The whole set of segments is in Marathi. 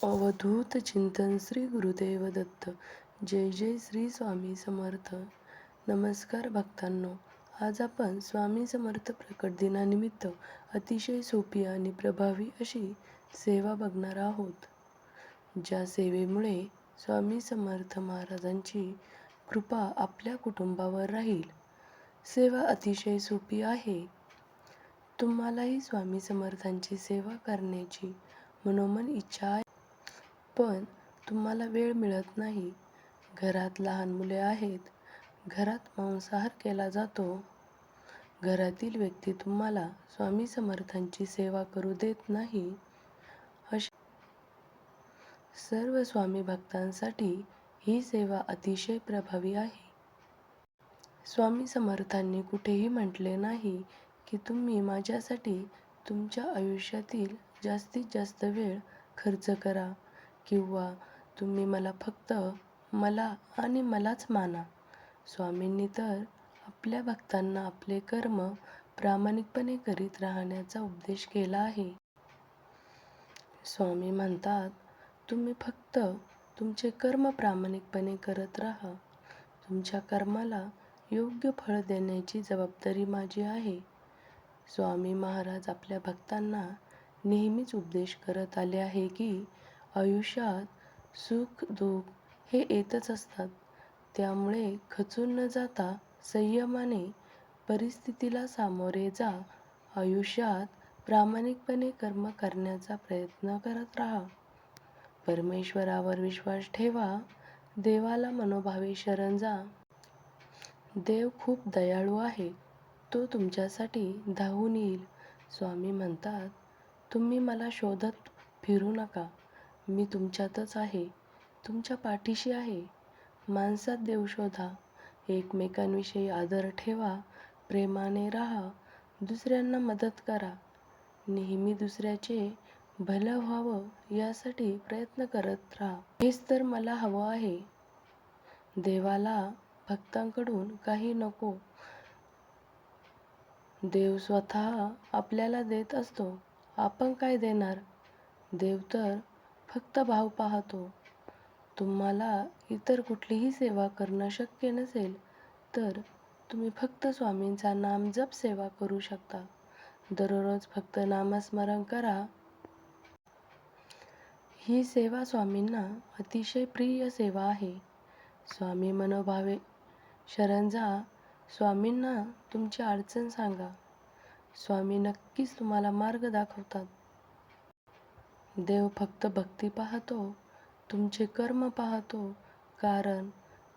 अवधूत चिंतन श्री गुरुदेव दत्त. जय जय श्री स्वामी समर्थ. नमस्कार भक्तांनो, आज आपण स्वामी समर्थ प्रकट दिनानिमित्त अतिशय सोपी आणि प्रभावी अशी सेवा बघणार आहोत, ज्या सेवेमुळे स्वामी समर्थ महाराजांची कृपा आपल्या कुटुंबावर राहील. सेवा अतिशय सोपी आहे. तुम्हालाही स्वामी समर्थांची सेवा करण्याची मनोमन इच्छा आहे, पण तुम्हाला वेळ मिळत नाही. घरात लहान मुले आहेत, घरात मांसाहार केला जातो, घरातील व्यक्ती तुम्हाला स्वामी समर्थांची सेवा करू देत नाही. अशा सर्व स्वामी भक्तांसाठी ही सेवा अतिशय प्रभावी आहे. स्वामी समर्थांनी कुठेही म्हटले नाही की तुम्ही माझ्यासाठी तुमच्या आयुष्यातील जास्तीत जास्त वेळ खर्च करा किंवा तुम्ही मला फक्त मला आणि मलाच माना. स्वामींनी तर आपल्या भक्तांना आपले कर्म प्रामाणिकपणे करीत राहण्याचा उपदेश केला आहे. स्वामी म्हणतात, तुम्ही फक्त तुमचे कर्म प्रामाणिकपणे करत राहा. तुमच्या कर्माला योग्य फळ देण्याची जबाबदारी माझी आहे. स्वामी महाराज आपल्या भक्तांना नेहमीच उपदेश करत आले आहे की आयुष्यात सुख दुःख हे येतच असतात. त्यामुळे खचून न जाता संयमाने परिस्थितीला सामोरे जा. आयुष्यात प्रामाणिकपणे कर्म करण्याचा प्रयत्न करत राहा. परमेश्वरावर विश्वास ठेवा. देवाला मनोभावे शरण जा. देव खूप दयाळू आहे. तो तुमच्यासाठी धावून येईल. स्वामी म्हणतात, तुम्ही मला शोधत फिरू नका. मी तुमच्यातच आहे, तुमच्या पाठीशी आहे. माणसात देव शोधा. एकमेकांविषयी आदर ठेवा. प्रेमाने राहा. दुसऱ्यांना मदत करा. नेहमी दुसऱ्याचे भलं व्हावं यासाठी प्रयत्न करत राहा. हेच तर मला हवं आहे. देवाला भक्तांकडून काही नको. देव स्वतः आपल्याला देत असतो. आपण काय देणार? देव तर फक्त भाव पाहतो. तुम्हाला इतर कुठलीही सेवा करणं शक्य नसेल तर तुम्ही फक्त स्वामींचा नाम जप सेवा करू शकता. दररोज फक्त नामस्मरण करा. ही सेवा स्वामींना अतिशय प्रिय सेवा आहे. स्वामी मनोभावे शरण जा. स्वामींना तुमची अडचण सांगा. स्वामी नक्कीच तुम्हाला मार्ग दाखवतात. देव फक्त भक्ती पाहतो, तुमचे कर्म पाहतो, कारण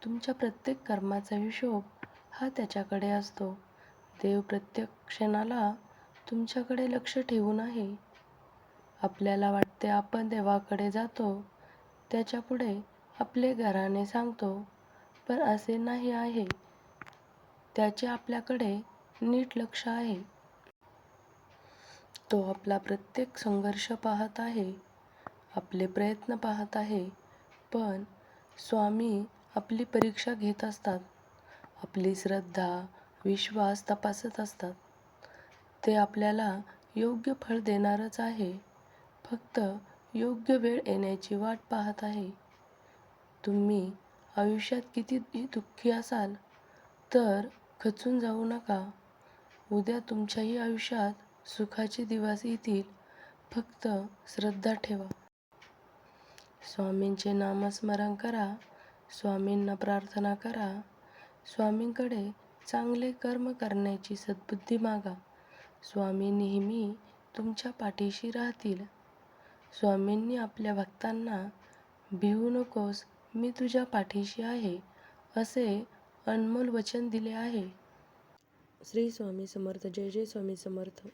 तुमच्या प्रत्येक कर्माचा हिशोब हा त्याच्याकडे असतो. देव प्रत्येक क्षणाला तुमच्याकडे लक्ष ठेवून आहे. आपल्याला वाटते आपण देवाकडे जातो, त्याच्यापुढे आपले घराणे सांगतो, पण असे नाही आहे. त्याचे आपल्याकडे नीट लक्ष आहे. तो आपला प्रत्येक संघर्ष पाहत आहे, आपले प्रयत्न पाहत आहे. पण स्वामी आपली परीक्षा घेत असतात. आपली श्रद्धा, विश्वास तपासत असतात. ते आपल्याला योग्य फळ देणारच आहे. फक्त योग्य वेळ येण्याची वाट पाहत आहे. तुम्ही आयुष्यात कितीही दुःखी असाल तर खचून जाऊ नका. उद्या तुमच्याही आयुष्यात सुखाचे दिवस येतील. फक्त श्रद्धा ठेवा. स्वामींचे नामस्मरण करा. स्वामींना प्रार्थना करा. स्वामींकडे चांगले कर्म करण्याची सद्बुद्धी मागा. स्वामी नेहमी तुमच्या पाठीशी राहतील. स्वामींनी आपल्या भक्तांना भिवू नकोस, मी तुझ्या पाठीशी आहे, असे अनमोल वचन दिले आहे. श्री स्वामी समर्थ. जय जय स्वामी समर्थ.